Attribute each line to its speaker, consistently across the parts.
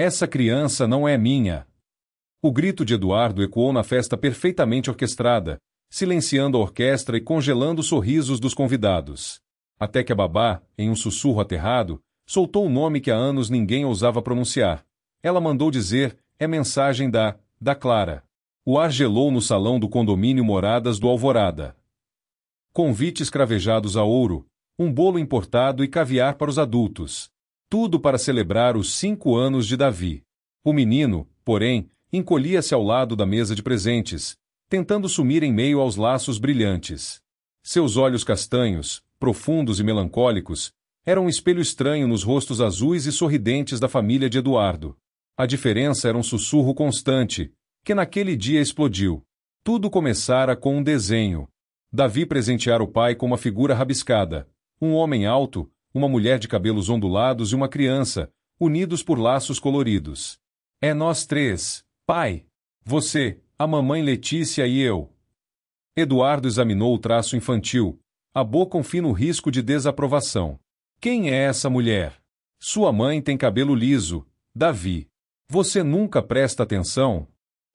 Speaker 1: Essa criança não é minha. O grito de Eduardo ecoou na festa perfeitamente orquestrada, silenciando a orquestra e congelando os sorrisos dos convidados. Até que a babá, em um sussurro aterrado, soltou o nome que há anos ninguém ousava pronunciar. Ela mandou dizer, é mensagem da Clara. O ar gelou no salão do condomínio Moradas do Alvorada. Convites cravejados a ouro, um bolo importado e caviar para os adultos. Tudo para celebrar os 5 anos de Davi. O menino, porém, encolhia-se ao lado da mesa de presentes, tentando sumir em meio aos laços brilhantes. Seus olhos castanhos, profundos e melancólicos, eram um espelho estranho nos rostos azuis e sorridentes da família de Eduardo. A diferença era um sussurro constante, que naquele dia explodiu. Tudo começara com um desenho. Davi presenteara o pai com uma figura rabiscada, um homem alto, uma mulher de cabelos ondulados e uma criança, unidos por laços coloridos. É nós três, pai. Você, a mamãe Letícia e eu. Eduardo examinou o traço infantil, a boca um fino risco de desaprovação. Quem é essa mulher? Sua mãe tem cabelo liso, Davi. Você nunca presta atenção?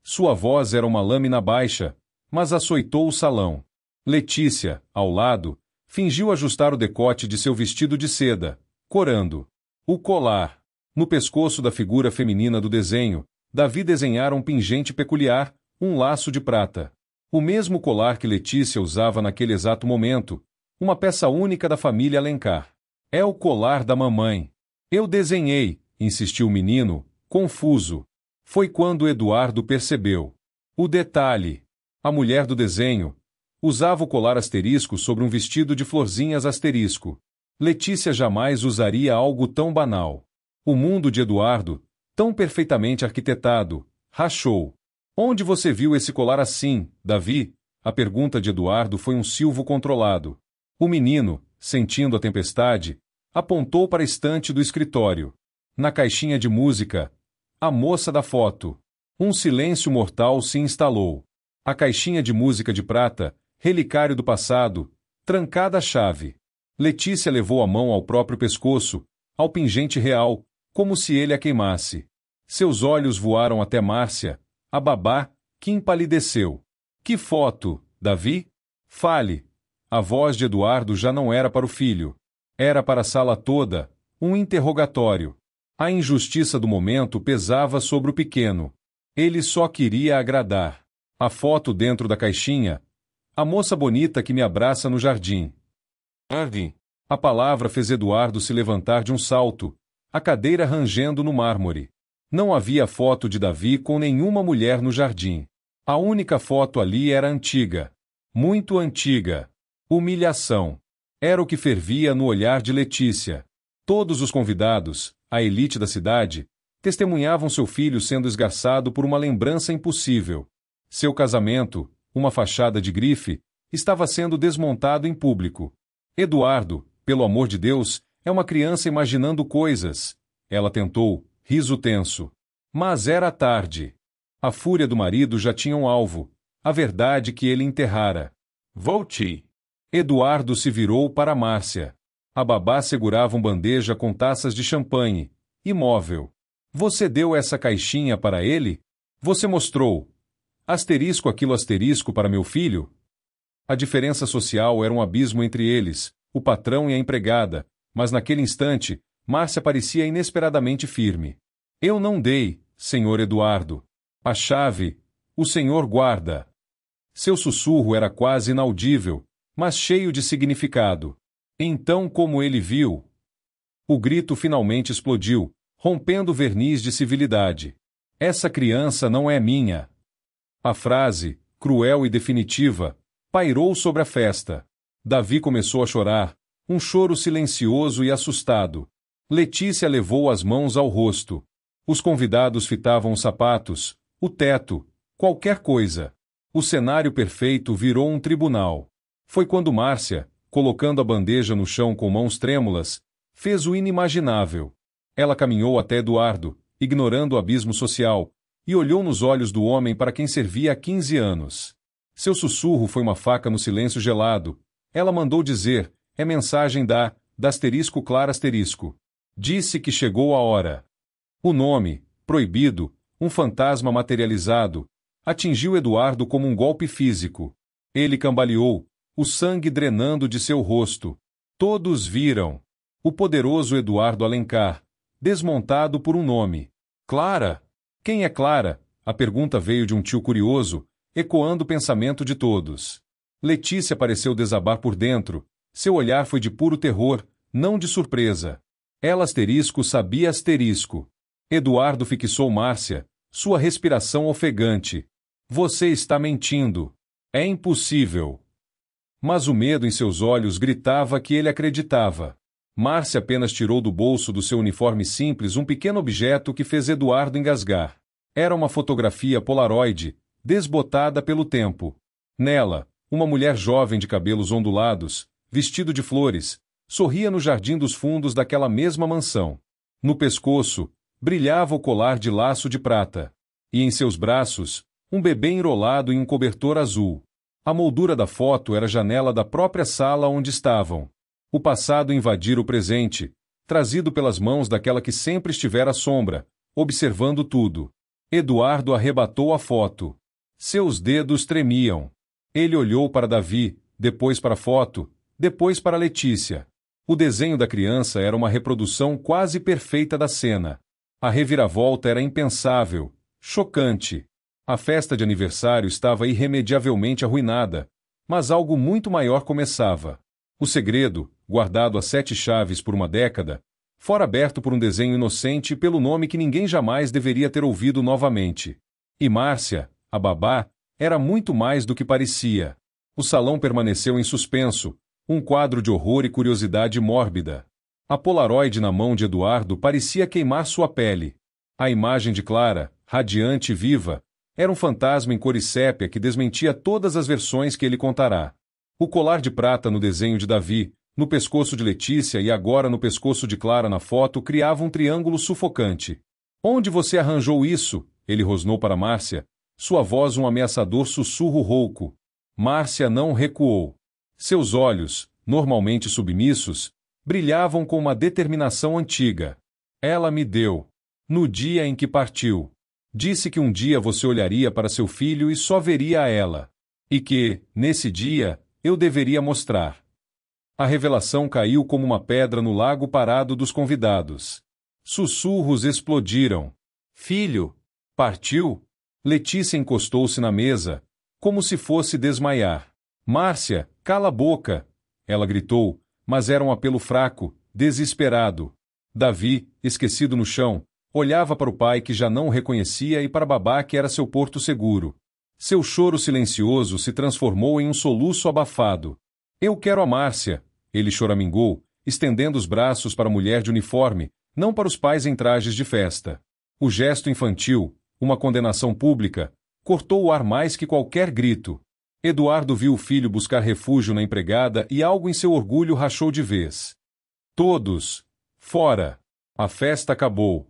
Speaker 1: Sua voz era uma lâmina baixa, mas açoitou o salão. Letícia, ao lado, fingiu ajustar o decote de seu vestido de seda, corando. O colar. No pescoço da figura feminina do desenho, Davi desenhara um pingente peculiar, um laço de prata. O mesmo colar que Letícia usava naquele exato momento, uma peça única da família Alencar. É o colar da mamãe. Eu desenhei, insistiu o menino, confuso. Foi quando Eduardo percebeu. O detalhe. A mulher do desenho usava o colar asterisco sobre um vestido de florzinhas asterisco. Letícia jamais usaria algo tão banal. O mundo de Eduardo, tão perfeitamente arquitetado, rachou. Onde você viu esse colar assim, Davi? A pergunta de Eduardo foi um silvo controlado. O menino, sentindo a tempestade, apontou para a estante do escritório. Na caixinha de música, a moça da foto. Um silêncio mortal se instalou. A caixinha de música de prata, relicário do passado, trancada a chave. Letícia levou a mão ao próprio pescoço, ao pingente real, como se ele a queimasse. Seus olhos voaram até Márcia, a babá, que empalideceu. Que foto, Davi? Fale. A voz de Eduardo já não era para o filho. Era para a sala toda, um interrogatório. A injustiça do momento pesava sobre o pequeno. Ele só queria agradar. A foto dentro da caixinha. A moça bonita que me abraça no jardim. Jardim. A palavra fez Eduardo se levantar de um salto, a cadeira rangendo no mármore. Não havia foto de Davi com nenhuma mulher no jardim. A única foto ali era antiga. Muito antiga. Humilhação. Era o que fervia no olhar de Letícia. Todos os convidados, a elite da cidade, testemunhavam seu filho sendo esgarçado por uma lembrança impossível. Seu casamento, uma fachada de grife, estava sendo desmontado em público. Eduardo, pelo amor de Deus, é uma criança imaginando coisas. Ela tentou, riso tenso. Mas era tarde. A fúria do marido já tinha um alvo, a verdade que ele enterrara. Volte. Eduardo se virou para Márcia. A babá segurava uma bandeja com taças de champanhe, imóvel. Você deu essa caixinha para ele? Você mostrou. Asterisco aquilo asterisco para meu filho? A diferença social era um abismo entre eles, o patrão e a empregada, mas naquele instante, Márcia parecia inesperadamente firme. Eu não dei, senhor Eduardo. A chave, o senhor guarda. Seu sussurro era quase inaudível, mas cheio de significado. Então como ele viu? O grito finalmente explodiu, rompendo o verniz de civilidade. Essa criança não é minha. A frase, cruel e definitiva, pairou sobre a festa. Davi começou a chorar, um choro silencioso e assustado. Letícia levou as mãos ao rosto. Os convidados fitavam os sapatos, o teto, qualquer coisa. O cenário perfeito virou um tribunal. Foi quando Márcia, colocando a bandeja no chão com mãos trêmulas, fez o inimaginável. Ela caminhou até Eduardo, ignorando o abismo social, e olhou nos olhos do homem para quem servia há 15 anos. Seu sussurro foi uma faca no silêncio gelado. Ela mandou dizer, é mensagem da asterisco Clara asterisco. Disse que chegou a hora. O nome, proibido, um fantasma materializado, atingiu Eduardo como um golpe físico. Ele cambaleou, o sangue drenando de seu rosto. Todos viram o poderoso Eduardo Alencar, desmontado por um nome. Clara? Quem é Clara? A pergunta veio de um tio curioso, ecoando o pensamento de todos. Letícia pareceu desabar por dentro. Seu olhar foi de puro terror, não de surpresa. Ela asterisco sabia asterisco. Eduardo fixou Márcia, sua respiração ofegante. Você está mentindo. É impossível. Mas o medo em seus olhos gritava que ele acreditava. Márcia apenas tirou do bolso do seu uniforme simples um pequeno objeto que fez Eduardo engasgar. Era uma fotografia Polaroid, desbotada pelo tempo. Nela, uma mulher jovem de cabelos ondulados, vestido de flores, sorria no jardim dos fundos daquela mesma mansão. No pescoço, brilhava o colar de laço de prata. E em seus braços, um bebê enrolado em um cobertor azul. A moldura da foto era a janela da própria sala onde estavam. O passado invadira o presente, trazido pelas mãos daquela que sempre estivera à sombra, observando tudo. Eduardo arrebatou a foto. Seus dedos tremiam. Ele olhou para Davi, depois para a foto, depois para Letícia. O desenho da criança era uma reprodução quase perfeita da cena. A reviravolta era impensável, chocante. A festa de aniversário estava irremediavelmente arruinada, mas algo muito maior começava. O segredo, guardado a 7 chaves por uma década, fora aberto por um desenho inocente pelo nome que ninguém jamais deveria ter ouvido novamente. E Márcia, a babá, era muito mais do que parecia. O salão permaneceu em suspenso, um quadro de horror e curiosidade mórbida. A Polaroid na mão de Eduardo parecia queimar sua pele. A imagem de Clara, radiante e viva, era um fantasma em cor e sépia que desmentia todas as versões que ele contará. O colar de prata no desenho de Davi, no pescoço de Letícia e agora no pescoço de Clara na foto criava um triângulo sufocante. Onde você arranjou isso? Ele rosnou para Márcia, sua voz um ameaçador sussurro rouco. Márcia não recuou. Seus olhos, normalmente submissos, brilhavam com uma determinação antiga. Ela me deu. No dia em que partiu. Disse que um dia você olharia para seu filho e só veria a ela. E que, nesse dia, eu deveria mostrar. A revelação caiu como uma pedra no lago parado dos convidados. Sussurros explodiram. Filho? Partiu? Letícia encostou-se na mesa, como se fosse desmaiar. Márcia, cala a boca! Ela gritou, mas era um apelo fraco, desesperado. Davi, esquecido no chão, olhava para o pai que já não o reconhecia e para babá que era seu porto seguro. Seu choro silencioso se transformou em um soluço abafado. Eu quero a Márcia, ele choramingou, estendendo os braços para a mulher de uniforme, não para os pais em trajes de festa. O gesto infantil, uma condenação pública, cortou o ar mais que qualquer grito. Eduardo viu o filho buscar refúgio na empregada e algo em seu orgulho rachou de vez. Todos! Fora! A festa acabou.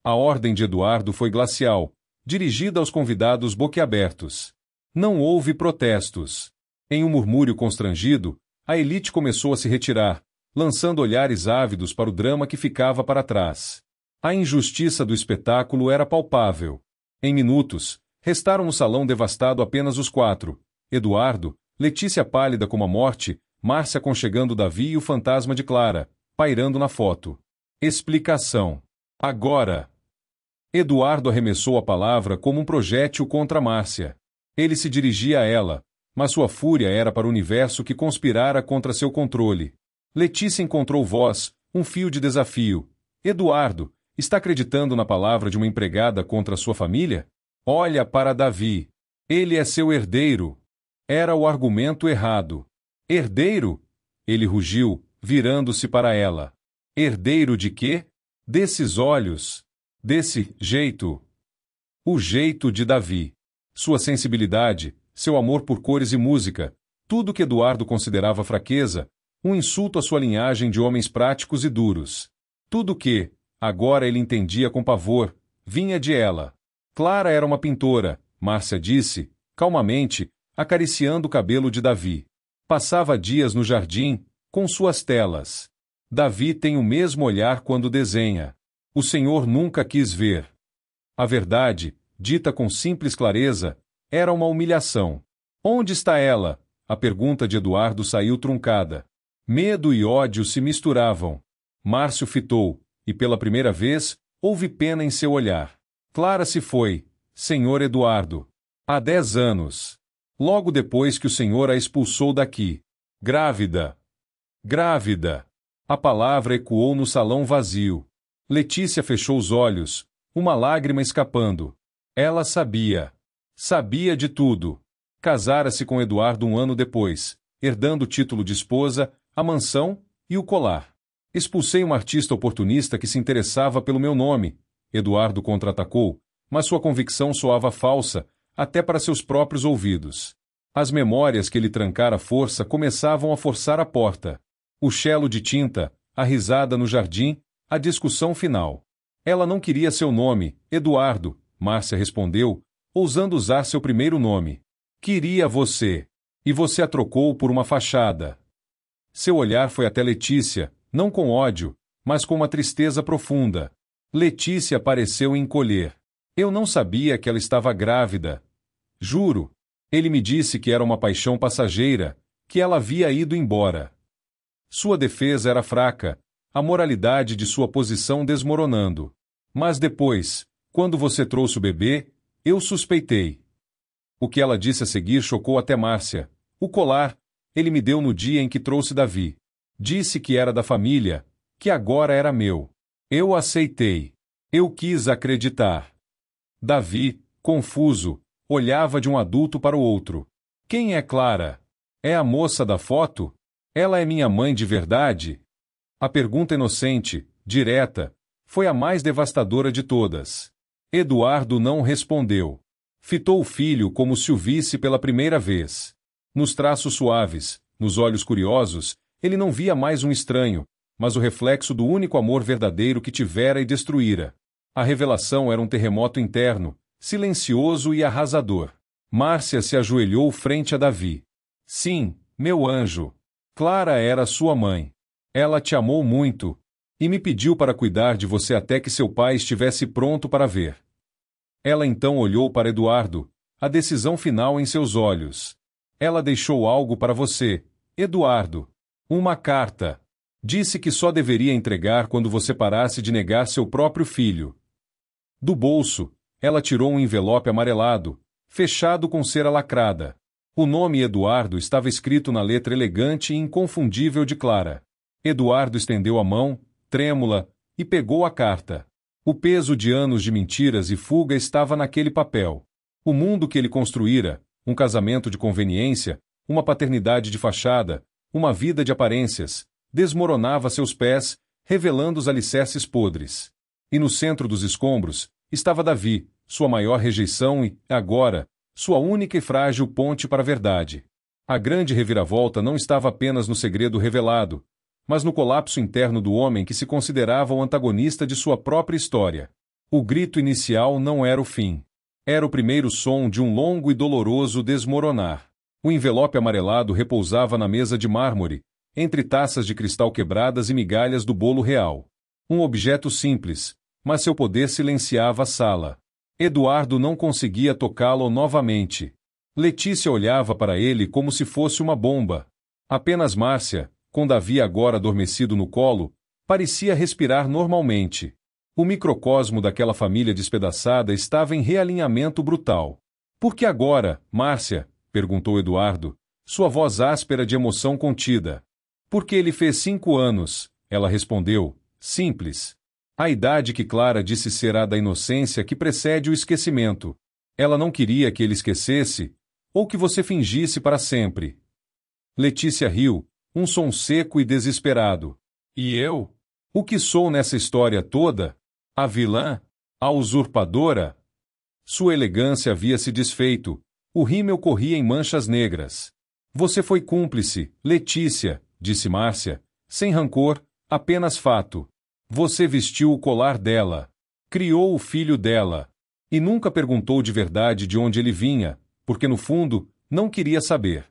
Speaker 1: A ordem de Eduardo foi glacial, dirigida aos convidados boquiabertos. Não houve protestos. Em um murmúrio constrangido, a elite começou a se retirar, lançando olhares ávidos para o drama que ficava para trás. A injustiça do espetáculo era palpável. Em minutos, restaram no salão devastado apenas os 4. Eduardo, Letícia pálida como a morte, Márcia aconchegando Davi e o fantasma de Clara, pairando na foto. Explicação. Agora! Eduardo arremessou a palavra como um projétil contra Márcia. Ele se dirigia a ela, mas sua fúria era para o universo que conspirara contra seu controle. Letícia encontrou voz, um fio de desafio. Eduardo, está acreditando na palavra de uma empregada contra sua família? Olha para Davi. Ele é seu herdeiro. Era o argumento errado. Herdeiro? Ele rugiu, virando-se para ela. Herdeiro de quê? Desses olhos. Desse jeito. O jeito de Davi. Sua sensibilidade, seu amor por cores e música, tudo que Eduardo considerava fraqueza, um insulto à sua linhagem de homens práticos e duros. Tudo que, agora ele entendia com pavor, vinha de ela. Clara era uma pintora, Márcia disse, calmamente, acariciando o cabelo de Davi. Passava dias no jardim, com suas telas. Davi tem o mesmo olhar quando desenha. O Senhor nunca quis ver. A verdade, dita com simples clareza, era uma humilhação. Onde está ela? A pergunta de Eduardo saiu truncada. Medo e ódio se misturavam. Márcio fitou, e pela primeira vez, houve pena em seu olhar. Clara se foi, senhor Eduardo. Há 10 anos. Logo depois que o senhor a expulsou daqui. Grávida. Grávida. A palavra ecoou no salão vazio. Letícia fechou os olhos, uma lágrima escapando. Ela sabia. Sabia de tudo. Casara-se com Eduardo 1 ano depois, herdando o título de esposa, a mansão e o colar. Expulsei um artista oportunista que se interessava pelo meu nome. Eduardo contra-atacou, mas sua convicção soava falsa, até para seus próprios ouvidos. As memórias que ele trancara à força começavam a forçar a porta. O chelo de tinta, a risada no jardim, a discussão final. Ela não queria seu nome, Eduardo, Márcia respondeu, ousando usar seu primeiro nome. Queria você. E você a trocou por uma fachada. Seu olhar foi até Letícia, não com ódio, mas com uma tristeza profunda. Letícia pareceu encolher. Eu não sabia que ela estava grávida. Juro. Ele me disse que era uma paixão passageira, que ela havia ido embora. Sua defesa era fraca, a moralidade de sua posição desmoronando. Mas depois, quando você trouxe o bebê, eu suspeitei. O que ela disse a seguir chocou até Márcia. O colar, ele me deu no dia em que trouxe Davi. Disse que era da família, que agora era meu. Eu aceitei. Eu quis acreditar. Davi, confuso, olhava de um adulto para o outro. Quem é Clara? É a moça da foto? Ela é minha mãe de verdade? A pergunta inocente, direta, foi a mais devastadora de todas. Eduardo não respondeu. Fitou o filho como se o visse pela primeira vez. Nos traços suaves, nos olhos curiosos, ele não via mais um estranho, mas o reflexo do único amor verdadeiro que tivera e destruíra. A revelação era um terremoto interno, silencioso e arrasador. Márcia se ajoelhou frente a Davi. Sim, meu anjo. Clara era sua mãe. Ela te amou muito, e me pediu para cuidar de você até que seu pai estivesse pronto para ver. Ela então olhou para Eduardo, a decisão final em seus olhos. Ela deixou algo para você, Eduardo. Uma carta. Disse que só deveria entregar quando você parasse de negar seu próprio filho. Do bolso, ela tirou um envelope amarelado, fechado com cera lacrada. O nome Eduardo estava escrito na letra elegante e inconfundível de Clara. Eduardo estendeu a mão, trêmula, e pegou a carta. O peso de anos de mentiras e fuga estava naquele papel. O mundo que ele construíra, um casamento de conveniência, uma paternidade de fachada, uma vida de aparências, desmoronava a seus pés, revelando os alicerces podres. E no centro dos escombros estava Davi, sua maior rejeição e, agora, sua única e frágil ponte para a verdade. A grande reviravolta não estava apenas no segredo revelado, mas no colapso interno do homem que se considerava o antagonista de sua própria história. O grito inicial não era o fim. Era o primeiro som de um longo e doloroso desmoronar. O envelope amarelado repousava na mesa de mármore, entre taças de cristal quebradas e migalhas do bolo real. Um objeto simples, mas seu poder silenciava a sala. Eduardo não conseguia tocá-lo novamente. Letícia olhava para ele como se fosse uma bomba. Apenas Márcia, com Davi agora adormecido no colo, parecia respirar normalmente. O microcosmo daquela família despedaçada estava em realinhamento brutal. Por que agora, Márcia? Perguntou Eduardo, sua voz áspera de emoção contida. Porque ele fez 5 anos, ela respondeu, simples. A idade que Clara disse ser a da inocência que precede o esquecimento. Ela não queria que ele esquecesse, ou que você fingisse para sempre. Letícia riu, um som seco e desesperado. E eu? O que sou nessa história toda? A vilã? A usurpadora? Sua elegância havia se desfeito, o rímel corria em manchas negras. Você foi cúmplice, Letícia, disse Márcia, sem rancor, apenas fato. Você vestiu o colar dela, criou o filho dela, e nunca perguntou de verdade de onde ele vinha, porque no fundo, não queria saber.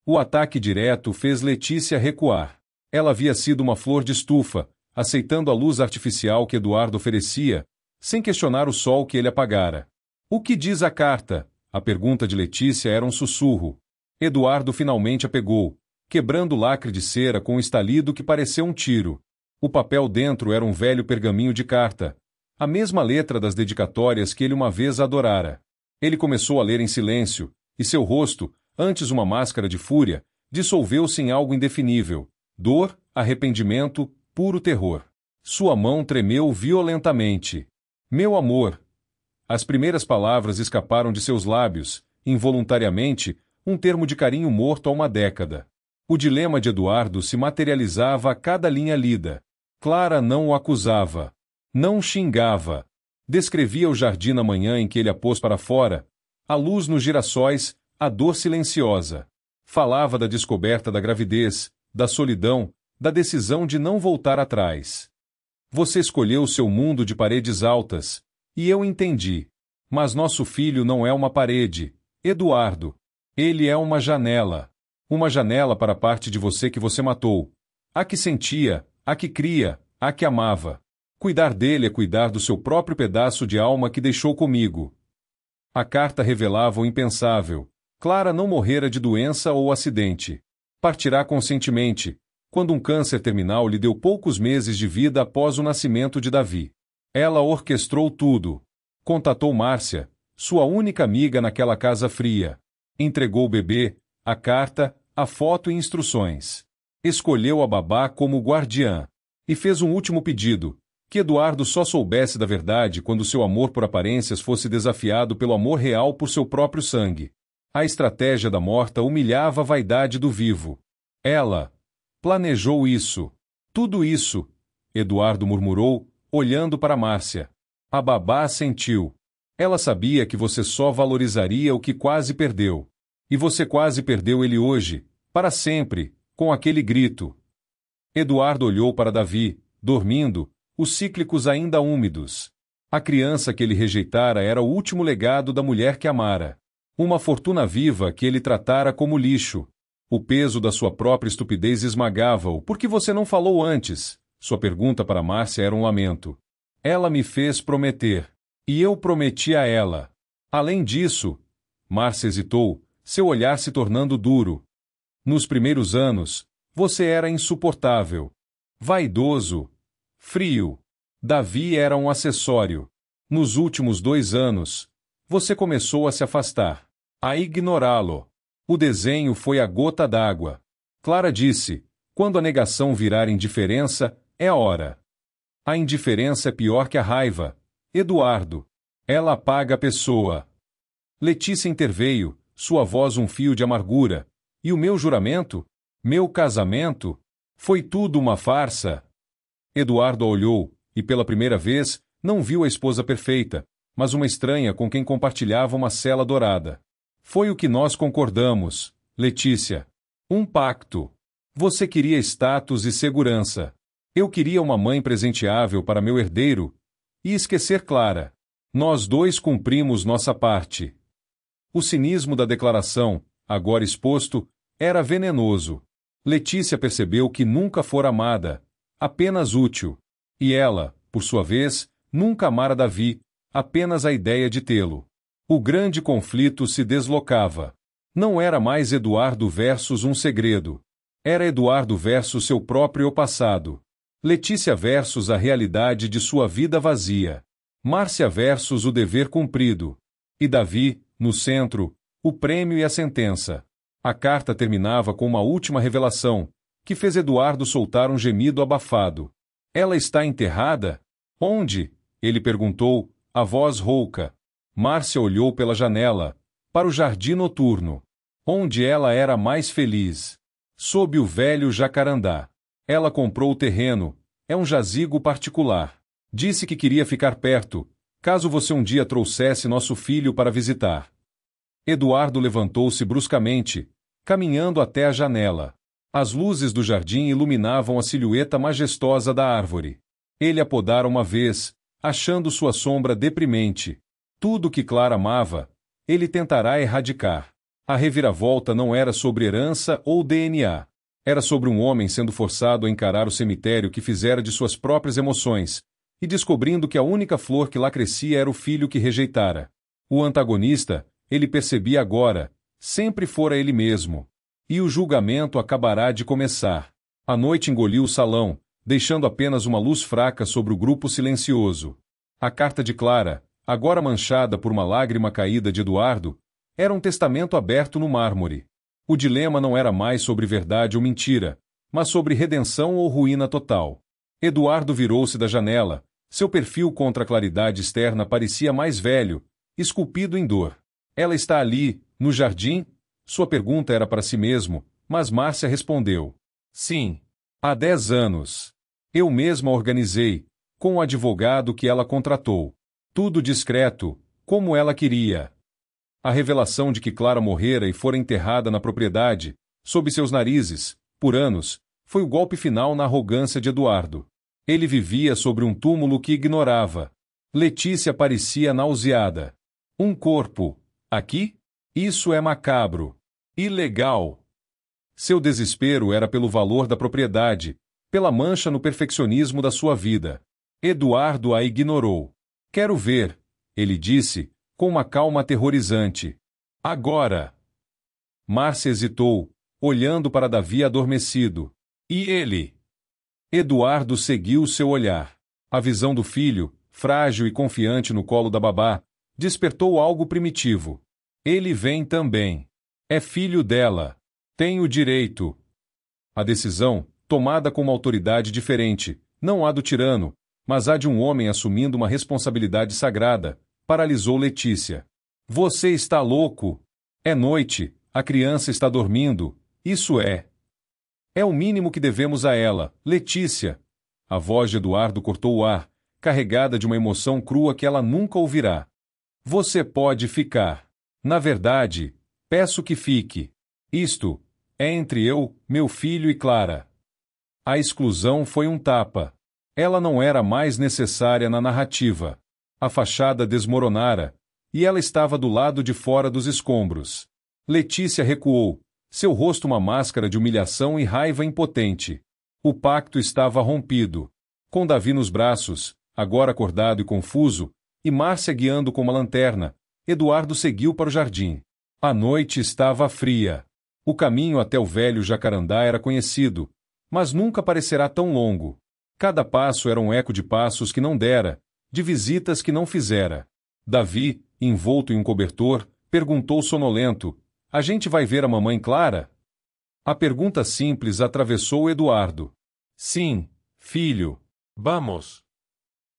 Speaker 1: O ataque direto fez Letícia recuar. Ela havia sido uma flor de estufa, aceitando a luz artificial que Eduardo oferecia, sem questionar o sol que ele apagara. O que diz a carta? A pergunta de Letícia era um sussurro. Eduardo finalmente a pegou, quebrando o lacre de cera com um estalido que pareceu um tiro. O papel dentro era um velho pergaminho de carta, a mesma letra das dedicatórias que ele uma vez adorara. Ele começou a ler em silêncio, e seu rosto, antes uma máscara de fúria, dissolveu-se em algo indefinível. Dor, arrependimento, puro terror. Sua mão tremeu violentamente. Meu amor. As primeiras palavras escaparam de seus lábios, involuntariamente, um termo de carinho morto há uma década. O dilema de Eduardo se materializava a cada linha lida. Clara não o acusava. Não xingava. Descrevia o jardim na manhã em que ele a pôs para fora, a luz nos girassóis, a dor silenciosa. Falava da descoberta da gravidez, da solidão, da decisão de não voltar atrás. Você escolheu seu mundo de paredes altas, e eu entendi. Mas nosso filho não é uma parede, Eduardo. Ele é uma janela. Uma janela para a parte de você que você matou. A que sentia, a que cria, a que amava. Cuidar dele é cuidar do seu próprio pedaço de alma que deixou comigo. A carta revelava o impensável. Clara não morrera de doença ou acidente. Partirá conscientemente, quando um câncer terminal lhe deu poucos meses de vida após o nascimento de Davi. Ela orquestrou tudo. Contatou Márcia, sua única amiga naquela casa fria. Entregou o bebê, a carta, a foto e instruções. Escolheu a babá como guardiã. E fez um último pedido, que Eduardo só soubesse da verdade quando seu amor por aparências fosse desafiado pelo amor real por seu próprio sangue. A estratégia da morta humilhava a vaidade do vivo. Ela planejou isso. Tudo isso, Eduardo murmurou, olhando para Márcia. A babá assentiu. Ela sabia que você só valorizaria o que quase perdeu. E você quase perdeu ele hoje, para sempre, com aquele grito. Eduardo olhou para Davi, dormindo, os cíclicos ainda úmidos. A criança que ele rejeitara era o último legado da mulher que amara. Uma fortuna viva que ele tratara como lixo. O peso da sua própria estupidez esmagava-o. Por que você não falou antes? Sua pergunta para Márcia era um lamento. Ela me fez prometer. E eu prometi a ela. Além disso, Márcia hesitou, seu olhar se tornando duro. Nos primeiros anos, você era insuportável. Vaidoso. Frio. Davi era um acessório. Nos últimos 2 anos, você começou a se afastar, a ignorá-lo. O desenho foi a gota d'água. Clara disse, quando a negação virar indiferença, é hora. A indiferença é pior que a raiva. Eduardo. Ela apaga a pessoa. Letícia interveio, sua voz um fio de amargura. E o meu juramento? Meu casamento? Foi tudo uma farsa? Eduardo a olhou, e pela primeira vez, não viu a esposa perfeita, mas uma estranha com quem compartilhava uma cela dourada. Foi o que nós concordamos, Letícia. Um pacto. Você queria status e segurança. Eu queria uma mãe presenteável para meu herdeiro. E esquecer Clara. Nós dois cumprimos nossa parte. O cinismo da declaração, agora exposto, era venenoso. Letícia percebeu que nunca fora amada, apenas útil. E ela, por sua vez, nunca amara Davi, apenas a ideia de tê-lo. O grande conflito se deslocava. Não era mais Eduardo versus um segredo. Era Eduardo versus seu próprio passado. Letícia versus a realidade de sua vida vazia. Márcia versus o dever cumprido. E Davi, no centro, o prêmio e a sentença. A carta terminava com uma última revelação, que fez Eduardo soltar um gemido abafado. Ela está enterrada? Onde? Ele perguntou, a voz rouca. Márcia olhou pela janela, para o jardim noturno. Onde ela era mais feliz. Sob o velho jacarandá. Ela comprou o terreno. É um jazigo particular. Disse que queria ficar perto, caso você um dia trouxesse nosso filho para visitar. Eduardo levantou-se bruscamente, caminhando até a janela. As luzes do jardim iluminavam a silhueta majestosa da árvore. Ele a podara uma vez, achando sua sombra deprimente. Tudo que Clara amava, ele tentará erradicar. A reviravolta não era sobre herança ou DNA. Era sobre um homem sendo forçado a encarar o cemitério que fizera de suas próprias emoções, e descobrindo que a única flor que lá crescia era o filho que rejeitara. O antagonista, ele percebia agora, sempre fora ele mesmo. E o julgamento acabará de começar. A noite engoliu o salão, deixando apenas uma luz fraca sobre o grupo silencioso. A carta de Clara, agora manchada por uma lágrima caída de Eduardo, era um testamento aberto no mármore. O dilema não era mais sobre verdade ou mentira, mas sobre redenção ou ruína total. Eduardo virou-se da janela. Seu perfil contra a claridade externa parecia mais velho, esculpido em dor. Ela está ali, no jardim? Sua pergunta era para si mesmo, mas Márcia respondeu. Sim. Há 10 anos. Eu mesma organizei, com o advogado que ela contratou. Tudo discreto, como ela queria. A revelação de que Clara morrera e fora enterrada na propriedade, sob seus narizes, por anos, foi o golpe final na arrogância de Eduardo. Ele vivia sobre um túmulo que ignorava. Letícia parecia nauseada. Um corpo. Aqui? Isso é macabro. Ilegal. Seu desespero era pelo valor da propriedade, pela mancha no perfeccionismo da sua vida. Eduardo a ignorou. Quero ver, ele disse, com uma calma aterrorizante. Agora. Márcia hesitou, olhando para Davi adormecido. E ele? Eduardo seguiu seu olhar. A visão do filho, frágil e confiante no colo da babá, despertou algo primitivo. Ele vem também. É filho dela. Tem o direito. A decisão, tomada com uma autoridade diferente, não a do tirano, mas a de um homem assumindo uma responsabilidade sagrada, paralisou Letícia. Você está louco? É noite, a criança está dormindo, isso é. É o mínimo que devemos a ela, Letícia. A voz de Eduardo cortou o ar, carregada de uma emoção crua que ela nunca ouvirá. Você pode ficar. Na verdade, peço que fique. Isto é entre eu, meu filho e Clara. A exclusão foi um tapa. Ela não era mais necessária na narrativa. A fachada desmoronara, e ela estava do lado de fora dos escombros. Letícia recuou, seu rosto uma máscara de humilhação e raiva impotente. O pacto estava rompido. Com Davi nos braços, agora acordado e confuso, e Márcia guiando com uma lanterna, Eduardo seguiu para o jardim. A noite estava fria. O caminho até o velho jacarandá era conhecido, mas nunca parecerá tão longo. Cada passo era um eco de passos que não dera, de visitas que não fizera. Davi, envolto em um cobertor, perguntou sonolento, a gente vai ver a mamãe Clara? A pergunta simples atravessou Eduardo. Sim, filho. Vamos.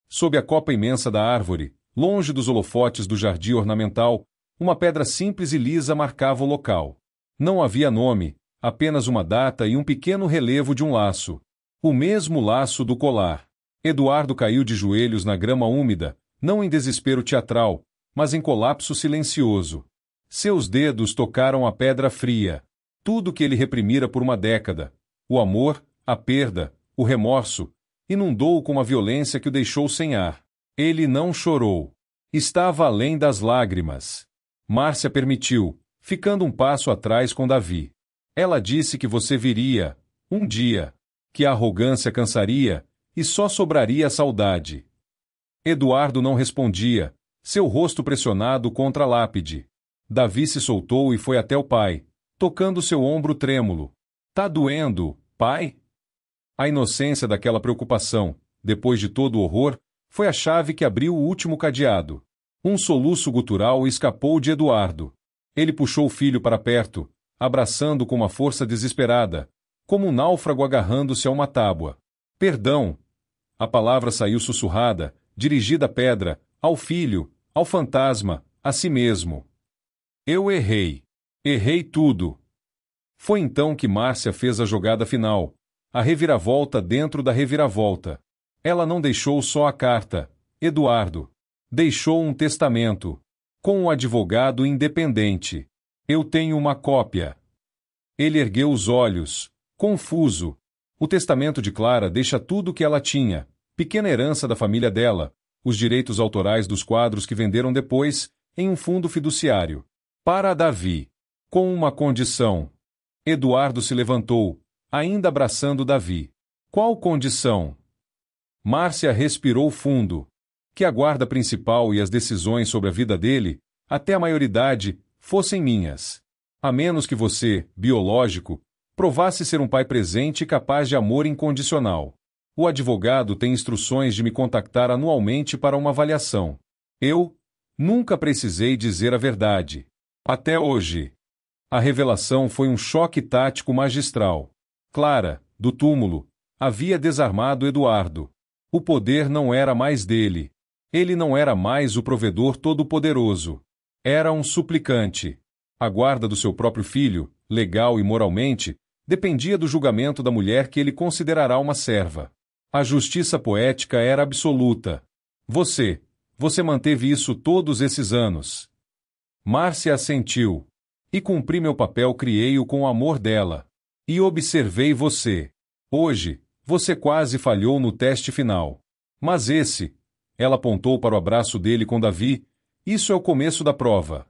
Speaker 1: Sob a copa imensa da árvore, longe dos holofotes do jardim ornamental, uma pedra simples e lisa marcava o local. Não havia nome, apenas uma data e um pequeno relevo de um laço. O mesmo laço do colar. Eduardo caiu de joelhos na grama úmida, não em desespero teatral, mas em colapso silencioso. Seus dedos tocaram a pedra fria. Tudo que ele reprimira por uma década. O amor, a perda, o remorso, inundou-o com uma violência que o deixou sem ar. Ele não chorou. Estava além das lágrimas. Márcia permitiu, ficando um passo atrás com Davi. Ela disse que você viria, um dia, que a arrogância cansaria e só sobraria a saudade. Eduardo não respondia, seu rosto pressionado contra a lápide. Davi se soltou e foi até o pai, tocando seu ombro trêmulo. Tá doendo, pai? A inocência daquela preocupação, depois de todo o horror, foi a chave que abriu o último cadeado. Um soluço gutural escapou de Eduardo. Ele puxou o filho para perto, abraçando com uma força desesperada, como um náufrago agarrando-se a uma tábua. Perdão. A palavra saiu sussurrada, dirigida à pedra, ao filho, ao fantasma, a si mesmo. Eu errei. Errei tudo. Foi então que Márcia fez a jogada final, a reviravolta dentro da reviravolta. Ela não deixou só a carta, Eduardo. Deixou um testamento. Com um advogado independente. Eu tenho uma cópia. Ele ergueu os olhos, confuso. O testamento de Clara deixa tudo o que ela tinha, pequena herança da família dela, os direitos autorais dos quadros que venderam depois, em um fundo fiduciário. Para Davi. Com uma condição. Eduardo se levantou, ainda abraçando Davi. Qual condição? Márcia respirou fundo. Que a guarda principal e as decisões sobre a vida dele, até a maioridade, fossem minhas. A menos que você, biológico, provasse ser um pai presente e capaz de amor incondicional. O advogado tem instruções de me contactar anualmente para uma avaliação. Eu nunca precisei dizer a verdade. Até hoje. A revelação foi um choque tático magistral. Clara, do túmulo, havia desarmado Eduardo. O poder não era mais dele. Ele não era mais o provedor todo-poderoso. Era um suplicante. A guarda do seu próprio filho, legal e moralmente, dependia do julgamento da mulher que ele considerará uma serva. A justiça poética era absoluta. Você manteve isso todos esses anos. Márcia assentiu. E cumpri meu papel, criei-o com o amor dela. E observei você. Hoje, você quase falhou no teste final. Mas ela apontou para o abraço dele com Davi, isso é o começo da prova.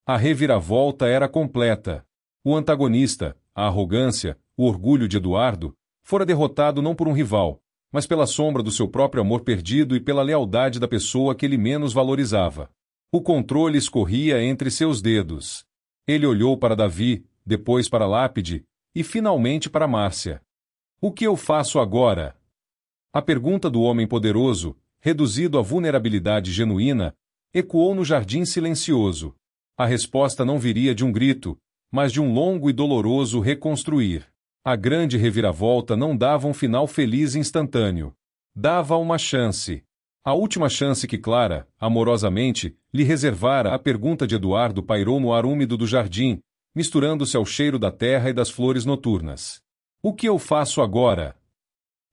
Speaker 1: A reviravolta era completa. O antagonista, a arrogância, o orgulho de Eduardo, fora derrotado não por um rival, mas pela sombra do seu próprio amor perdido e pela lealdade da pessoa que ele menos valorizava. O controle escorria entre seus dedos. Ele olhou para Davi, depois para a lápide, e finalmente para Márcia. O que eu faço agora? A pergunta do homem poderoso, reduzido à vulnerabilidade genuína, ecoou no jardim silencioso. A resposta não viria de um grito, mas de um longo e doloroso reconstruir. A grande reviravolta não dava um final feliz instantâneo. Dava uma chance. A última chance que Clara, amorosamente, lhe reservara. A pergunta de Eduardo pairou no ar úmido do jardim, misturando-se ao cheiro da terra e das flores noturnas. O que eu faço agora?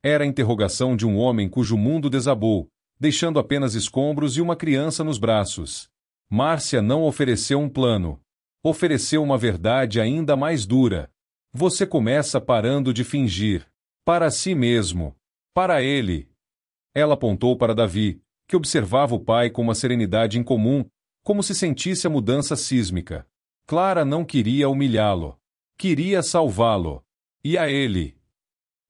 Speaker 1: Era a interrogação de um homem cujo mundo desabou, deixando apenas escombros e uma criança nos braços. Márcia não ofereceu um plano. Ofereceu uma verdade ainda mais dura. Você começa parando de fingir. Para si mesmo. Para ele. Ela apontou para Davi, que observava o pai com uma serenidade incomum, como se sentisse a mudança sísmica. Clara não queria humilhá-lo. Queria salvá-lo. E a ele.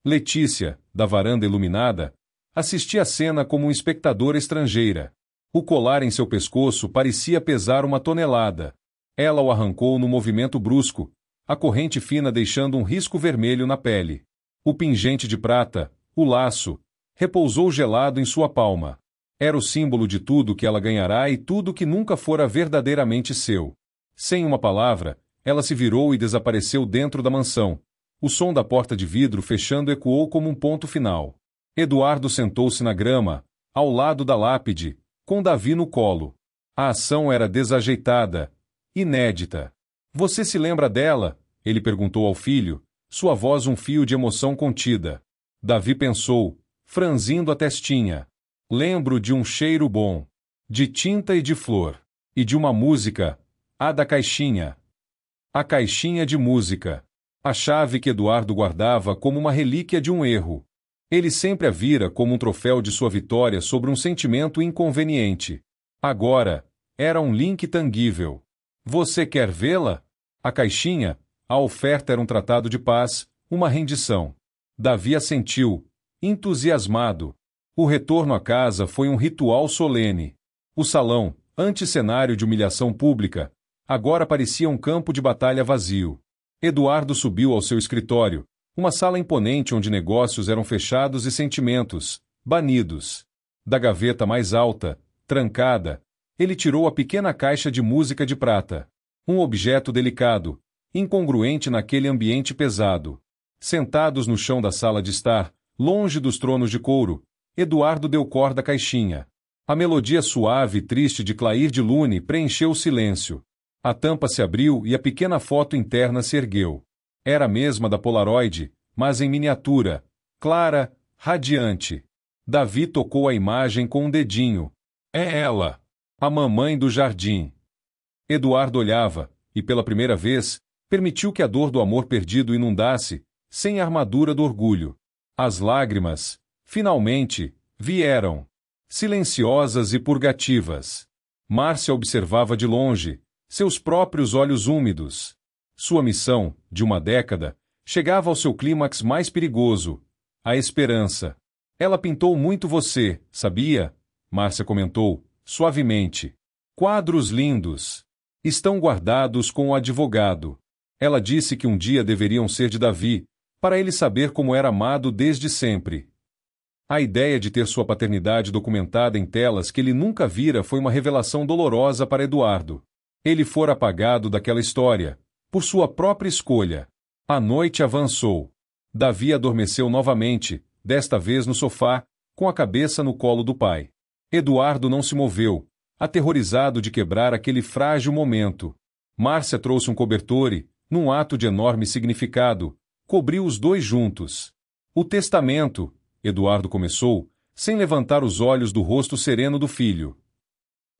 Speaker 1: Letícia, da varanda iluminada, assistia à cena como um espectadora estrangeira. O colar em seu pescoço parecia pesar 1 tonelada. Ela o arrancou num movimento brusco, a corrente fina deixando um risco vermelho na pele. O pingente de prata, o laço, repousou gelado em sua palma. Era o símbolo de tudo que ela ganhará e tudo que nunca fora verdadeiramente seu. Sem uma palavra, ela se virou e desapareceu dentro da mansão. O som da porta de vidro fechando ecoou como um ponto final. Eduardo sentou-se na grama, ao lado da lápide, com Davi no colo. A ação era desajeitada, inédita. Você se lembra dela? Ele perguntou ao filho, sua voz um fio de emoção contida. Davi pensou, franzindo a testinha. Lembro de um cheiro bom, de tinta e de flor, e de uma música, a da caixinha. A caixinha de música. A chave que Eduardo guardava como uma relíquia de um erro. Ele sempre a vira como um troféu de sua vitória sobre um sentimento inconveniente. Agora, era um link tangível. Você quer vê-la? A caixinha, a oferta era um tratado de paz, uma rendição. Davi assentiu, entusiasmado. O retorno à casa foi um ritual solene. O salão, antes-cenário de humilhação pública, agora parecia um campo de batalha vazio. Eduardo subiu ao seu escritório, uma sala imponente onde negócios eram fechados e sentimentos, banidos. Da gaveta mais alta, trancada, ele tirou a pequena caixa de música de prata. Um objeto delicado, incongruente naquele ambiente pesado. Sentados no chão da sala de estar, longe dos tronos de couro, Eduardo deu corda à caixinha. A melodia suave e triste de Clair de Lune preencheu o silêncio. A tampa se abriu e a pequena foto interna se ergueu. Era a mesma da Polaroid, mas em miniatura, clara, radiante. Davi tocou a imagem com um dedinho. É ela, a mamãe do jardim. Eduardo olhava, e pela primeira vez, permitiu que a dor do amor perdido inundasse, sem a armadura do orgulho. As lágrimas, finalmente, vieram. Silenciosas e purgativas. Márcia observava de longe, seus próprios olhos úmidos. Sua missão, de 1 década, chegava ao seu clímax mais perigoso, a esperança. Ela pintou muito você, sabia? Márcia comentou, suavemente. Quadros lindos. Estão guardados com o advogado. Ela disse que um dia deveriam ser de Davi, para ele saber como era amado desde sempre. A ideia de ter sua paternidade documentada em telas que ele nunca vira foi uma revelação dolorosa para Eduardo. Ele fora apagado daquela história, por sua própria escolha. A noite avançou. Davi adormeceu novamente, desta vez no sofá, com a cabeça no colo do pai. Eduardo não se moveu, aterrorizado de quebrar aquele frágil momento. Márcia trouxe um cobertor e, num ato de enorme significado, cobriu os dois juntos. O testamento, Eduardo começou, sem levantar os olhos do rosto sereno do filho.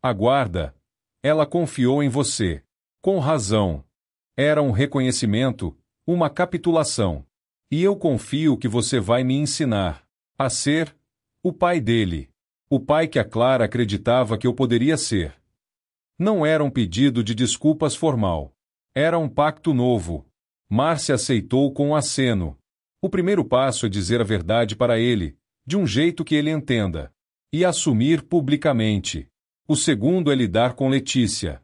Speaker 1: Aguarda. Ela confiou em você. Com razão. Era um reconhecimento, uma capitulação. E eu confio que você vai me ensinar a ser o pai dele. O pai que a Clara acreditava que eu poderia ser. Não era um pedido de desculpas formal. Era um pacto novo. Márcia aceitou com um aceno. O primeiro passo é dizer a verdade para ele, de um jeito que ele entenda. E assumir publicamente. O segundo é lidar com Letícia.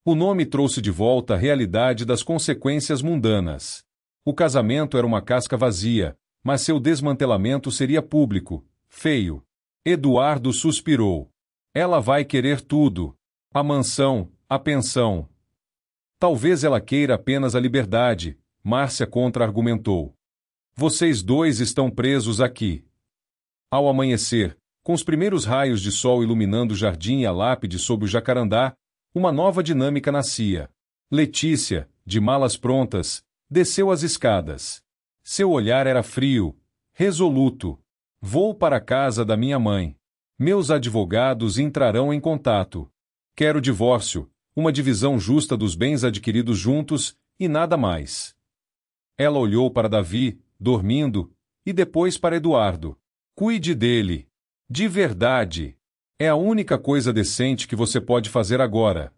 Speaker 1: O nome trouxe de volta a realidade das consequências mundanas. O casamento era uma casca vazia, mas seu desmantelamento seria público, feio. Eduardo suspirou. Ela vai querer tudo. A mansão, a pensão. Talvez ela queira apenas a liberdade, Márcia contra-argumentou. Vocês dois estão presos aqui. Ao amanhecer, com os primeiros raios de sol iluminando o jardim e a lápide sob o jacarandá, uma nova dinâmica nascia. Letícia, de malas prontas, desceu as escadas. Seu olhar era frio, resoluto. Vou para a casa da minha mãe. Meus advogados entrarão em contato. Quero divórcio, uma divisão justa dos bens adquiridos juntos e nada mais. Ela olhou para Davi, dormindo, e depois para Eduardo. Cuide dele. De verdade. É a única coisa decente que você pode fazer agora.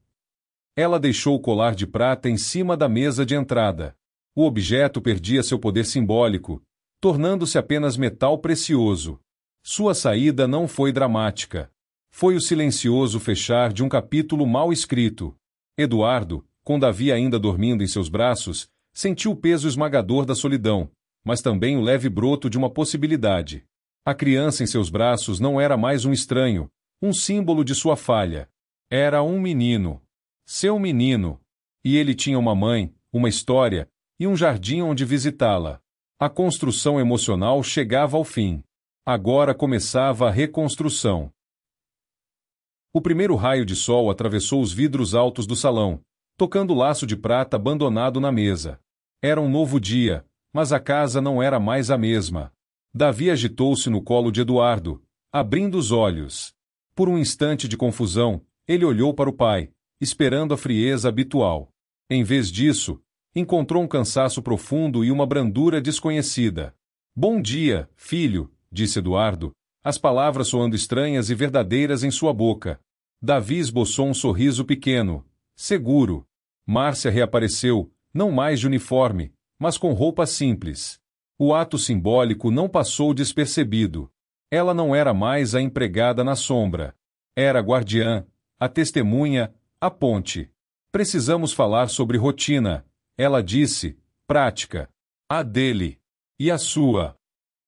Speaker 1: Ela deixou o colar de prata em cima da mesa de entrada. O objeto perdia seu poder simbólico, tornando-se apenas metal precioso. Sua saída não foi dramática. Foi o silencioso fechar de um capítulo mal escrito. Eduardo, com Davi ainda dormindo em seus braços, sentiu o peso esmagador da solidão, mas também o leve broto de uma possibilidade. A criança em seus braços não era mais um estranho, um símbolo de sua falha. Era um menino. Seu menino. E ele tinha uma mãe, uma história, e um jardim onde visitá-la. A construção emocional chegava ao fim. Agora começava a reconstrução. O primeiro raio de sol atravessou os vidros altos do salão, tocando o laço de prata abandonado na mesa. Era um novo dia, mas a casa não era mais a mesma. Davi agitou-se no colo de Eduardo, abrindo os olhos. Por um instante de confusão, ele olhou para o pai, esperando a frieza habitual. Em vez disso, encontrou um cansaço profundo e uma brandura desconhecida. Bom dia, filho, disse Eduardo, as palavras soando estranhas e verdadeiras em sua boca. Davi esboçou um sorriso pequeno, seguro. Márcia reapareceu, não mais de uniforme, mas com roupa simples. O ato simbólico não passou despercebido. Ela não era mais a empregada na sombra. Era a guardiã, a testemunha, a ponte. Precisamos falar sobre rotina, ela disse, prática. A dele. E a sua.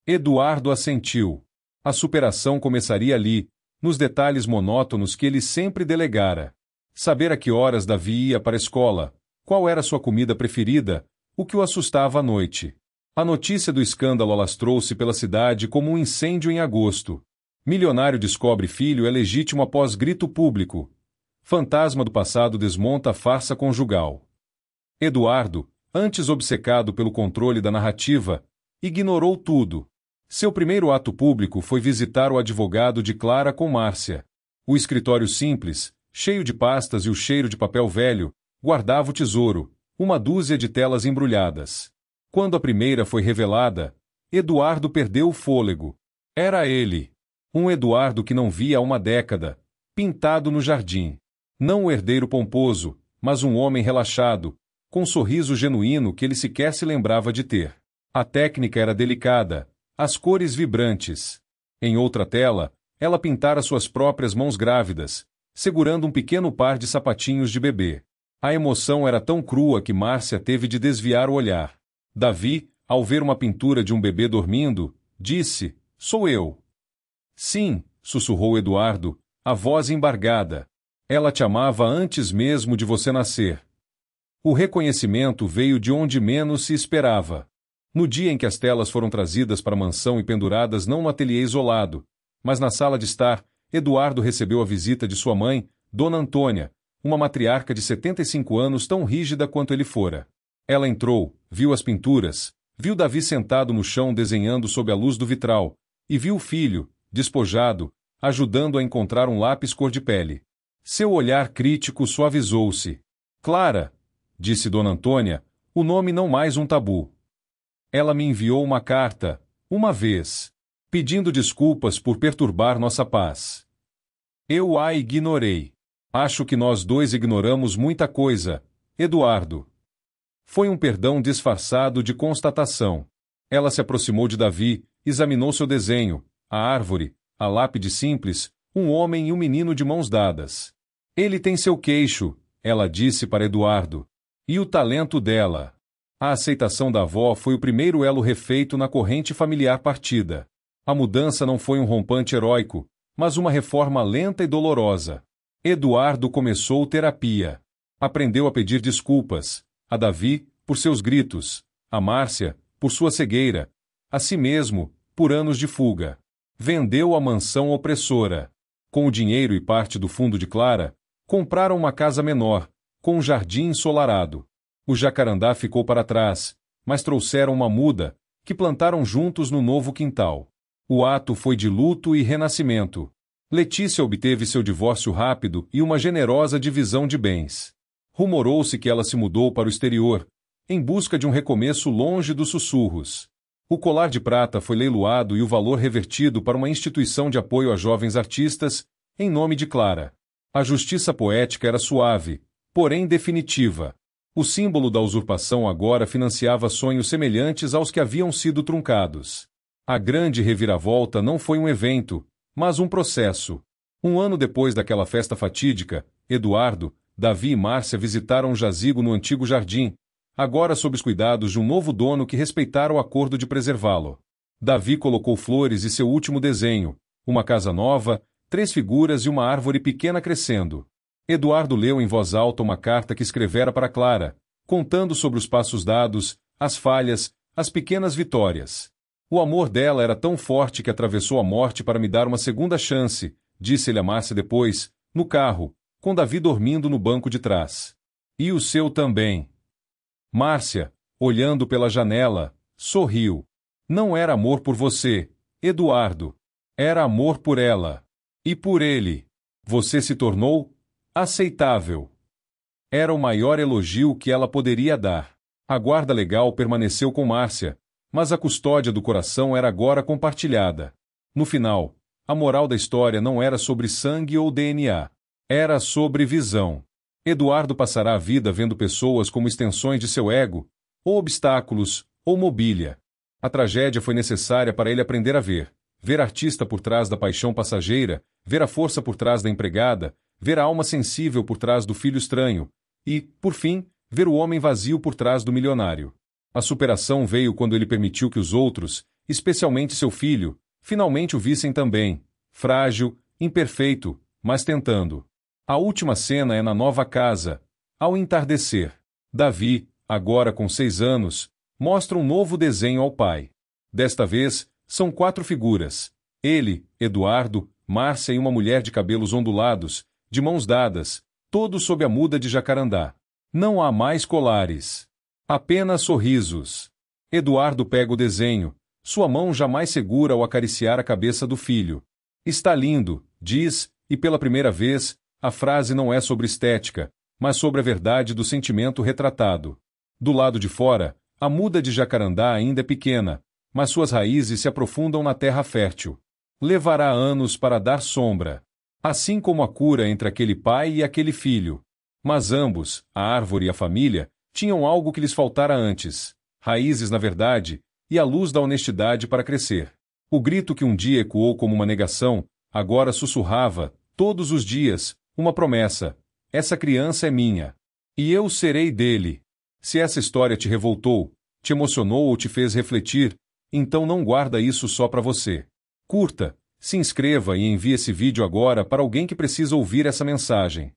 Speaker 1: Eduardo assentiu. A superação começaria ali, nos detalhes monótonos que ele sempre delegara. Saber a que horas Davi ia para a escola, qual era sua comida preferida, o que o assustava à noite. A notícia do escândalo alastrou-se pela cidade como um incêndio em agosto. Milionário descobre filho é legítimo após grito público. Fantasma do passado desmonta a farsa conjugal. Eduardo, antes obcecado pelo controle da narrativa, ignorou tudo. Seu primeiro ato público foi visitar o advogado de Clara com Márcia. O escritório simples, cheio de pastas e o cheiro de papel velho, guardava o tesouro, uma dúzia de telas embrulhadas. Quando a primeira foi revelada, Eduardo perdeu o fôlego. Era ele. Um Eduardo que não via há uma década, pintado no jardim. Não o herdeiro pomposo, mas um homem relaxado, com um sorriso genuíno que ele sequer se lembrava de ter. A técnica era delicada, as cores vibrantes. Em outra tela, ela pintara suas próprias mãos grávidas, segurando um pequeno par de sapatinhos de bebê. A emoção era tão crua que Márcia teve de desviar o olhar. Davi, ao ver uma pintura de um bebê dormindo, disse: "Sou eu." "Sim", sussurrou Eduardo, a voz embargada. "Ela te amava antes mesmo de você nascer." O reconhecimento veio de onde menos se esperava. No dia em que as telas foram trazidas para a mansão e penduradas não no ateliê isolado, mas na sala de estar, Eduardo recebeu a visita de sua mãe, Dona Antônia, uma matriarca de 75 anos tão rígida quanto ele fora. Ela entrou, viu as pinturas, viu Davi sentado no chão desenhando sob a luz do vitral, e viu o filho, despojado, ajudando a encontrar um lápis cor-de-pele. Seu olhar crítico suavizou-se. "Clara", disse Dona Antônia, o nome não mais um tabu. "Ela me enviou uma carta, uma vez, pedindo desculpas por perturbar nossa paz. Eu a ignorei. Acho que nós dois ignoramos muita coisa, Eduardo." Foi um perdão disfarçado de constatação. Ela se aproximou de Davi, examinou seu desenho, a árvore, a lápide simples, um homem e um menino de mãos dadas. "Ele tem seu queixo", ela disse para Eduardo. "E o talento dela." A aceitação da avó foi o primeiro elo refeito na corrente familiar partida. A mudança não foi um rompante heróico, mas uma reforma lenta e dolorosa. Eduardo começou terapia. Aprendeu a pedir desculpas, a Davi, por seus gritos, a Márcia, por sua cegueira, a si mesmo, por anos de fuga. Vendeu a mansão opressora. Com o dinheiro e parte do fundo de Clara, compraram uma casa menor, com um jardim ensolarado. O jacarandá ficou para trás, mas trouxeram uma muda, que plantaram juntos no novo quintal. O ato foi de luto e renascimento. Letícia obteve seu divórcio rápido e uma generosa divisão de bens. Rumorou-se que ela se mudou para o exterior, em busca de um recomeço longe dos sussurros. O colar de prata foi leiloado e o valor revertido para uma instituição de apoio a jovens artistas, em nome de Clara. A justiça poética era suave, porém definitiva. O símbolo da usurpação agora financiava sonhos semelhantes aos que haviam sido truncados. A grande reviravolta não foi um evento, mas um processo. Um ano depois daquela festa fatídica, Eduardo, Davi e Márcia visitaram um jazigo no antigo jardim, agora sob os cuidados de um novo dono que respeitara o acordo de preservá-lo. Davi colocou flores e seu último desenho, uma casa nova, 3 figuras e uma árvore pequena crescendo. Eduardo leu em voz alta uma carta que escrevera para Clara, contando sobre os passos dados, as falhas, as pequenas vitórias. "O amor dela era tão forte que atravessou a morte para me dar uma segunda chance", disse-lhe a Márcia depois, no carro, com Davi dormindo no banco de trás. "E o seu também." Márcia, olhando pela janela, sorriu. "Não era amor por você, Eduardo. Era amor por ela. E por ele. Você se tornou aceitável." Era o maior elogio que ela poderia dar. A guarda legal permaneceu com Márcia, mas a custódia do coração era agora compartilhada. No final, a moral da história não era sobre sangue ou DNA. Era sobre visão. Eduardo passará a vida vendo pessoas como extensões de seu ego, ou obstáculos, ou mobília. A tragédia foi necessária para ele aprender a ver artista por trás da paixão passageira, ver a força por trás da empregada, ver a alma sensível por trás do filho estranho, e, por fim, ver o homem vazio por trás do milionário. A superação veio quando ele permitiu que os outros, especialmente seu filho, finalmente o vissem também, frágil, imperfeito, mas tentando. A última cena é na nova casa, ao entardecer. Davi, agora com 6 anos, mostra um novo desenho ao pai. Desta vez, são 4 figuras. Ele, Eduardo, Márcia e uma mulher de cabelos ondulados, de mãos dadas, todos sob a muda de jacarandá. Não há mais colares. Apenas sorrisos. Eduardo pega o desenho, sua mão jamais segura ao acariciar a cabeça do filho. "Está lindo", diz, e pela primeira vez, a frase não é sobre estética, mas sobre a verdade do sentimento retratado. Do lado de fora, a muda de jacarandá ainda é pequena, mas suas raízes se aprofundam na terra fértil. Levará anos para dar sombra. Assim como a cura entre aquele pai e aquele filho. Mas ambos, a árvore e a família, tinham algo que lhes faltara antes: raízes na verdade e a luz da honestidade para crescer. O grito que um dia ecoou como uma negação, agora sussurrava, todos os dias, uma promessa: essa criança é minha. E eu serei dele. Se essa história te revoltou, te emocionou ou te fez refletir, então não guarda isso só para você. Curta, se inscreva e envie esse vídeo agora para alguém que precisa ouvir essa mensagem.